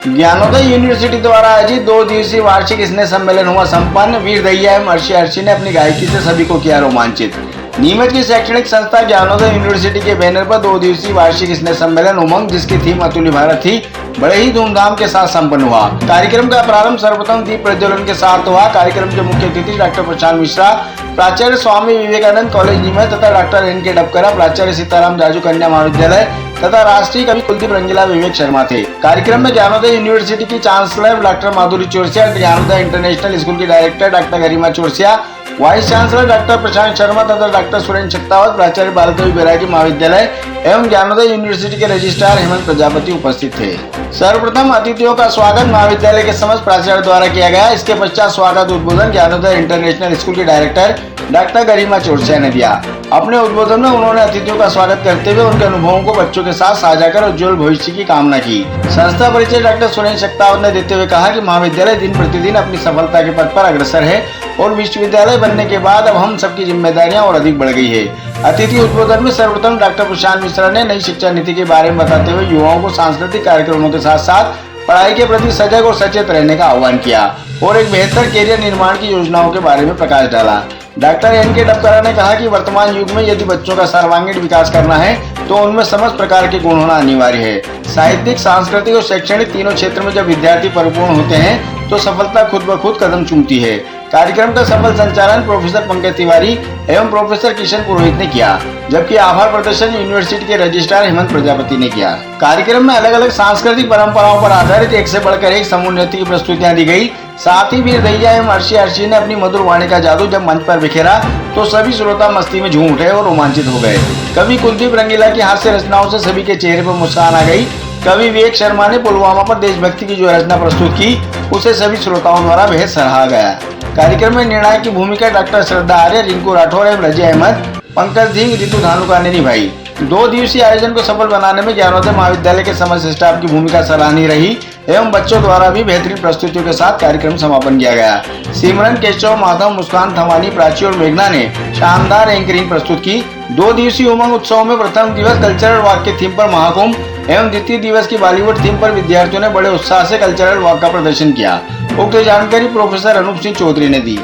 Gyanodaya university द्वारा आयोजित 2 दिवसीय वार्षिक स्नेह सम्मेलन हुआ संपन्न। वीर दैया एवं अर्शी ने अपनी गायकी से सभी को किया रोमांचित। नीमच की शैक्षणिक संस्था ज्ञानोदय यूनिवर्सिटी के बैनर पर 2 दिवसीय वार्षिक स्नेह सम्मेलन उमंग, जिसकी थीम अतुल्य भारत थी, बड़े ही धूमधाम के साथ संपन्न हुआ। कार्यक्रम का प्रारंभ सर्वप्रथम दीप प्रज्वलन के साथ हुआ। कार्यक्रम के मुख्य अतिथि डॉक्टर प्रशांत मिश्रा, प्राचार्य स्वामी विवेकानंद कॉलेज नीमच तथा डॉक्टर एन.के. डबकरा, प्राचार्य सीताराम जाजू कन्या महाविद्यालय तथा राष्ट्रीय कवि कुलदीप रंगीला विवेक शर्मा थे। कार्यक्रम में ज्ञानोदय यूनिवर्सिटी की चांसलर डॉक्टर माधुरी चौरसिया, ज्ञानोदय इंटरनेशनल स्कूल की डायरेक्टर डॉक्टर गरिमा चौरसिया, वाइस चांसलर डॉक्टर प्रशांत शर्मा तथा डॉक्टर सुरेंद्र शक्तावत, प्राचार्य बालकवि बैरागी महाविद्यालय एवं ज्ञानोदय यूनिवर्सिटी के रजिस्ट्रार हेमंत प्रजापति उपस्थित थे। सर्वप्रथम अतिथियों का स्वागत महाविद्यालय के समस्त प्राचार्य द्वारा किया गया। इसके पश्चात स्वागत उद्बोधन ज्ञानोदय इंटरनेशनल स्कूल के डायरेक्टर डॉक्टर गरिमा चौरसिया ने दिया। अपने उद्बोधन में उन्होंने अतिथियों का स्वागत करते हुए उनके अनुभवों को बच्चों के साथ साझा कर उज्जवल भविष्य की कामना की। संस्था परिचय डॉक्टर सुरेंद्र शक्तावत ने देते हुए कहा कि महाविद्यालय दिन प्रतिदिन अपनी सफलता के पथ पर अग्रसर है और विश्वविद्यालय बनने के बाद अब हम सबकी जिम्मेदारियां और अधिक बढ़ गई है। अतिथि उद्बोधन में सर्वप्रथम डॉक्टर प्रशांत मिश्रा ने नई शिक्षा नीति के बारे में बताते हुए युवाओं को सांस्कृतिक कार्यक्रमों के साथ साथ पढ़ाई के प्रति सजग और सचेत रहने का आह्वान किया और एक बेहतर कैरियर निर्माण की योजनाओं के बारे में प्रकाश डाला। Doctor NK. डबकरा ने कहा कि वर्तमान युग में यदि बच्चों का सर्वांगीण विकास करना है तो उनमें समस्त प्रकार के गुण होना अनिवार्य है। साहित्यिक, सांस्कृतिक और शैक्षणिक तीनों क्षेत्र में जब विद्यार्थी परिपूर्ण होते हैं तो सफलता खुद ब खुद कदम चूमती है। कार्यक्रम का सफल संचालन प्रोफेसर पंकज तिवारी एवं प्रोफेसर किशन पुरोहित ने किया, जबकि आभार प्रदर्शन यूनिवर्सिटी के रजिस्ट्रार हेमंत प्रजापति ने किया। कार्यक्रम में अलग अलग सांस्कृतिक परंपराओं पर आधारित एक से बढ़कर एक समूह नृत्य की प्रस्तुतियां दी गई। साथ ही वीर दैया एवं अर्शी ने अपनी मधुर वाणी का जादू जब मंच पर बिखेरा तो सभी श्रोता मस्ती में झूम उठे और रोमांचित हो गए। कवि कुलदीप रंगीला की हास्य रचनाओं से सभी के चेहरे पर मुस्कान आ गई। कवि विवेक शर्मा ने पुलवामा पर देशभक्ति की जो रचना प्रस्तुत की उसे सभी श्रोताओं द्वारा बेहद सराहा गया। कार्यक्रम में निर्णायक की भूमिका डॉक्टर श्रद्धा आर्य, रिंकू राठौर एवं रजी अहमद, पंकज सिंह, रितु धानुका ने निभाई। 2 दिवसीय आयोजन को सफल बनाने में ज्ञानोदय महाविद्यालय के समस्त स्टाफ की भूमिका सराहनीय रही एवं बच्चों द्वारा भी बेहतरीन प्रस्तुतियों के साथ कार्यक्रम समापन किया गया। सिमरन, केशव, माधव, मुस्कान, थवानी, प्राची और मेघना ने शानदार एंकरिंग प्रस्तुत की। 2 दिवसीय उमंग उत्सव में प्रथम दिवस कल्चरल वॉक के थीम पर महाकुंभ एवं द्वितीय दिवस की बॉलीवुड थीम पर विद्यार्थियों ने बड़े उत्साह से कल्चरल वॉक का प्रदर्शन किया। उक्त जानकारी प्रोफेसर अनूप सिंह चौधरी ने दी।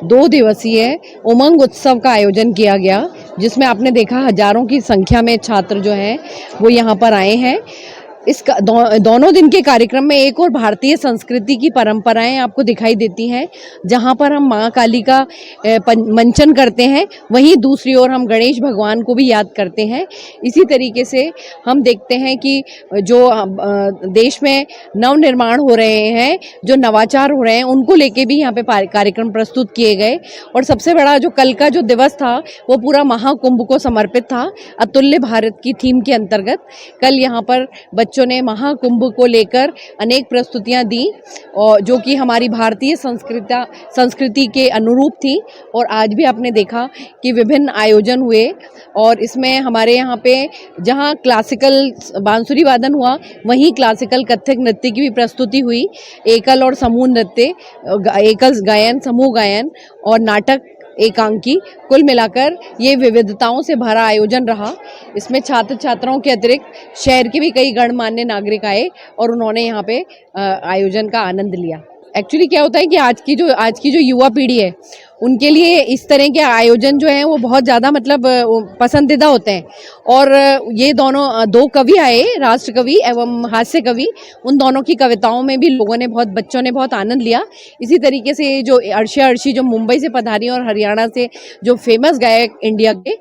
2 दिवसीय उमंग उत्सव का आयोजन किया गया, जिसमें आपने देखा हजारों की संख्या में छात्र जो हैं वो यहाँ पर आए हैं। इस दोनों दिन के कार्यक्रम में एक और भारतीय संस्कृति की परंपराएं आपको दिखाई देती हैं, जहां पर हम मां काली का मंचन करते हैं, वहीं दूसरी ओर हम गणेश भगवान को भी याद करते हैं। इसी तरीके से हम देखते हैं कि जो देश में नव निर्माण हो रहे हैं, जो नवाचार हो रहे हैं, उनको लेके भी यहाँ पे कार्यक्रम प्रस्तुत किए गए। और सबसे बड़ा जो कल का जो दिवस था वो पूरा महाकुंभ को समर्पित था, अतुल्य भारत की थीम के अंतर्गत। कल यहाँ पर बच्चों ने महाकुंभ को लेकर अनेक प्रस्तुतियां दी और जो कि हमारी भारतीय संस्कृति के अनुरूप थी। और आज भी आपने देखा कि विभिन्न आयोजन हुए और इसमें हमारे यहाँ पे जहाँ क्लासिकल बांसुरी वादन हुआ, वहीं क्लासिकल कथक नृत्य की भी प्रस्तुति हुई। एकल और समूह नृत्य, एकल गायन, समूह गायन और नाटक एकांकी, कुल मिलाकर ये विविधताओं से भरा आयोजन रहा। इसमें छात्र छात्राओं के अतिरिक्त शहर के भी कई गणमान्य नागरिक आए और उन्होंने यहाँ पे आयोजन का आनंद लिया। एक्चुअली क्या होता है कि आज की जो युवा पीढ़ी है उनके लिए इस तरह के आयोजन जो हैं वो बहुत ज़्यादा मतलब पसंदीदा होते हैं। और ये दोनों 2 कवि आए, राष्ट्र कवि एवं हास्य कवि, उन दोनों की कविताओं में भी बच्चों ने बहुत आनंद लिया। इसी तरीके से जो अर्शी जो मुंबई से पधारी और हरियाणा से जो फेमस गायक इंडिया के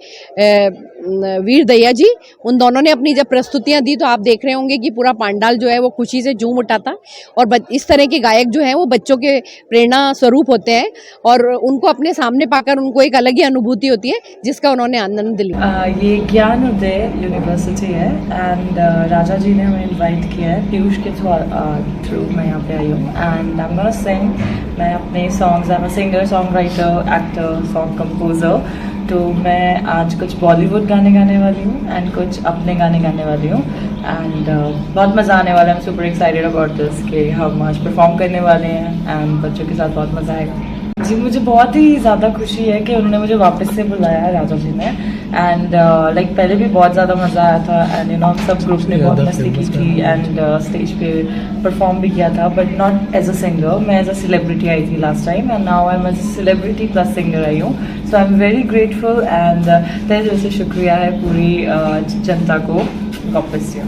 वीर दैया जी, उन दोनों ने अपनी जब प्रस्तुतियां दी तो आप देख रहे होंगे कि पूरा पंडाल जो है वो खुशी से झूम उठा था। और इस तरह के गायक जो हैं वो बच्चों के प्रेरणा स्वरूप होते हैं और उनको अपने सामने पाकर उनको एक अलग ही अनुभूति होती है जिसका उन्होंने आनंद लिया। ये ज्ञानोदय यूनिवर्सिटी है एंड राजा जी ने हमें इनवाइट किया है, पीयूष के थ्रू मैं यहाँ पे आई हूँ एंड आई एम गोना सिंग। मैं अपने songs, I am a singer, song writer, actor, song composer. तो मैं आज कुछ बॉलीवुड गाने गाने वाली हूँ एंड कुछ अपने गाने गाने वाली हूँ एंड बहुत मज़ा आने वाला है। I am super excited about this कि हम आज परफॉर्म करने वाले हैं एंड बच्चों के साथ बहुत मज़ा आएगा। जी मुझे बहुत ही ज़्यादा खुशी है कि उन्होंने मुझे वापस से बुलाया है राजा जी ने एंड लाइक पहले भी बहुत ज़्यादा मज़ा आया था एंड यू नो सब ग्रुप ने बहुत मस्ती की थी एंड स्टेज पे परफॉर्म भी किया था but not as a singer मैं एज अ सेलिब्रिटी आई थी last time and now I am as a celebrity plus singer आई हूँ so I am very grateful and तहे दिल से शुक्रिया है पूरी जनता को वापस से।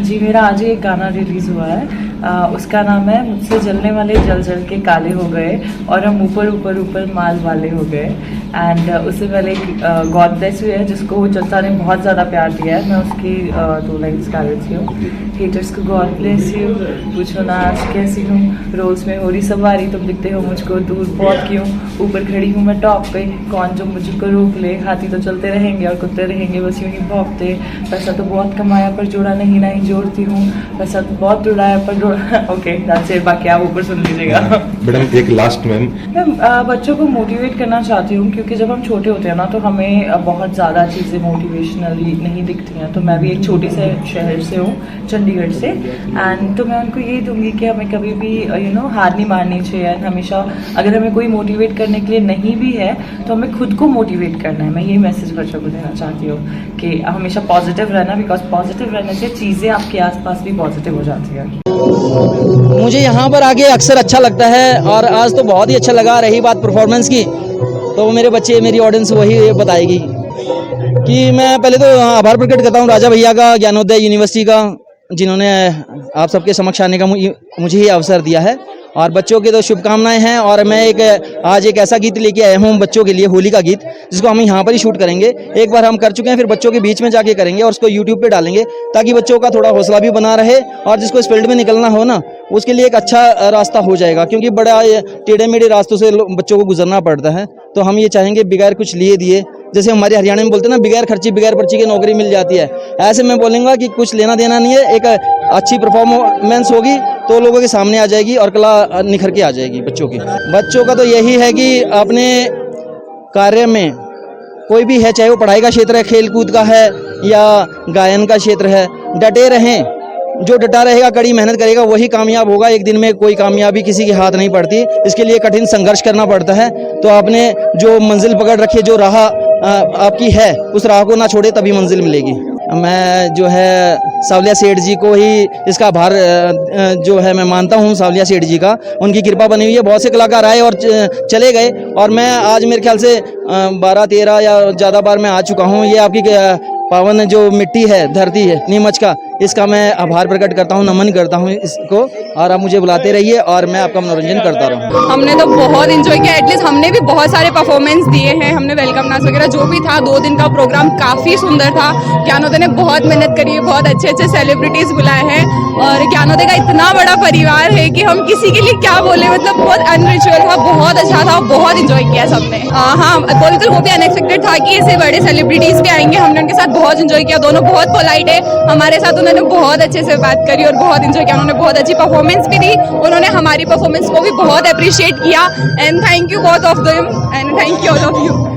जी मेरा आज ही एक गाना रिलीज़ हुआ है उसका नाम है मुझसे जलने वाले जल जल के काले हो गए और हम ऊपर ऊपर ऊपर माल वाले हो गए एंड उससे पहले गॉड ब्लेस यू है जिसको जनता ने बहुत ज़्यादा प्यार दिया है मैं उसकी 2 लाइन्स गा रही हूँ। हेटर्स को गॉड ब्लेस यू पूछो ना आज कैसी हूँ रोज़ में हो रही सवारी तुम दिखते हो मुझको दूर बहुत क्यों ऊपर खड़ी हूँ मैं टॉप पे कौन जो मुझको रोक ले हाथी तो चलते रहेंगे और कुत्ते रहेंगे बस यूँ ही भौंकते पैसा तो बहुत कमाया पर जोड़ा नहीं ना ही जोड़ती हूँ पैसा तो बहुत उड़ाया पर जोड़ा ओके दैट्स इट बाकी आप ऊपर सुन लीजिएगा। मैडम एक लास्ट मैम बच्चों को मोटिवेट करना चाहती हूँ क्योंकि जब हम छोटे होते हैं ना तो हमें बहुत ज़्यादा चीज़ें मोटिवेशनली नहीं दिखती हैं तो मैं भी एक छोटे से शहर से हूँ चंडीगढ़ से एंड तो मैं उनको यही दूंगी कि हमें कभी भी यू नो हार नहीं मारनी चाहिए एंड हमेशा अगर हमें कोई मोटिवेट करने के लिए नहीं भी है तो हमें खुद को मोटिवेट करना है। मैं ये मैसेज बच्चों को देना चाहती हूँ कि हमेशा पॉजिटिव रहना बिकॉज पॉजिटिव रहने से चीज़ें आपके आसपास भी पॉजिटिव हो जाती है। मुझे यहाँ पर आके अक्सर अच्छा लगता है और आज तो बहुत ही अच्छा लगा। रही बात परफॉर्मेंस की तो मेरे बच्चे मेरी ऑडियंस वही बताएगी कि मैं पहले तो आभार प्रकट करता हूँ राजा भैया का ज्ञानोदय यूनिवर्सिटी का जिन्होंने आप सबके समक्ष आने का मुझे ही अवसर दिया है और बच्चों के तो शुभकामनाएं हैं। और मैं आज एक ऐसा गीत लेके आया हूँ बच्चों के लिए होली का गीत जिसको हम यहाँ पर ही शूट करेंगे। एक बार हम कर चुके हैं फिर बच्चों के बीच में जाके करेंगे और उसको यूट्यूब पे डालेंगे ताकि बच्चों का थोड़ा हौसला भी बना रहे और जिसको इस फील्ड में निकलना हो ना उसके लिए एक अच्छा रास्ता हो जाएगा क्योंकि बड़ा टेढ़े मेढ़े रास्तों से बच्चों को गुजरना पड़ता है। तो हम ये चाहेंगे बगैर कुछ लिए दिए जैसे हमारे हरियाणा में बोलते हैं ना बगैर खर्ची बगैर पर्ची की नौकरी मिल जाती है ऐसे मैं बोलूँगा कि कुछ लेना देना नहीं है। एक अच्छी परफॉर्मेंस होगी तो लोगों के सामने आ जाएगी और कला निखर के आ जाएगी बच्चों की। बच्चों का तो यही है कि अपने कार्य में कोई भी है चाहे वो पढ़ाई का क्षेत्र है खेल कूद का है या गायन का क्षेत्र है डटे रहें। जो डटा रहेगा कड़ी मेहनत करेगा वही कामयाब होगा। एक दिन में कोई कामयाबी किसी के हाथ नहीं पड़ती इसके लिए कठिन संघर्ष करना पड़ता है। तो आपने जो मंजिल पकड़ रखी जो राह आपकी है उस राह को ना छोड़े तभी मंजिल मिलेगी। मैं जो है सावलिया सेठ जी को ही इसका आभार जो है मैं मानता हूँ सावलिया सेठ जी का उनकी कृपा बनी हुई है। बहुत से कलाकार आए और चले गए और मैं आज मेरे ख्याल से 12-13 या ज़्यादा बार मैं आ चुका हूँ। ये आपकी पावन जो मिट्टी है धरती है नीमच का इसका मैं आभार प्रकट करता हूँ नमन करता हूँ इसको और आप मुझे बुलाते रहिए और मैं आपका मनोरंजन करता रहूँ। हमने तो बहुत एंजॉय किया एटलीस्ट हमने भी बहुत सारे परफॉर्मेंस दिए हैं। हमने वेलकम डांस वगैरह जो भी था 2 दिन का प्रोग्राम काफ़ी सुंदर था। ज्ञानोदय ने बहुत मेहनत करी है बहुत अच्छे अच्छे सेलिब्रिटीज बुलाए हैं और ज्ञानोदय का इतना बड़ा परिवार है कि हम किसी के लिए क्या बोले मतलब बहुत अनरिचुअल था बहुत अच्छा था बहुत इंजॉय किया सबने। हाँ बिल्कुल वो भी अनएक्सपेक्टेड था कि ऐसे बड़े सेलिब्रिटीज भी आएंगे। हमने उनके साथ बहुत इंजॉय किया दोनों बहुत पोलाइट है हमारे साथ उन्होंने बहुत अच्छे से बात करी और बहुत इंजॉय किया। उन्होंने बहुत अच्छी परफॉर्मेंस भी दी उन्होंने हमारी परफॉर्मेंस को भी बहुत अप्रिशिएट किया and thank you both of them and thank you all of you.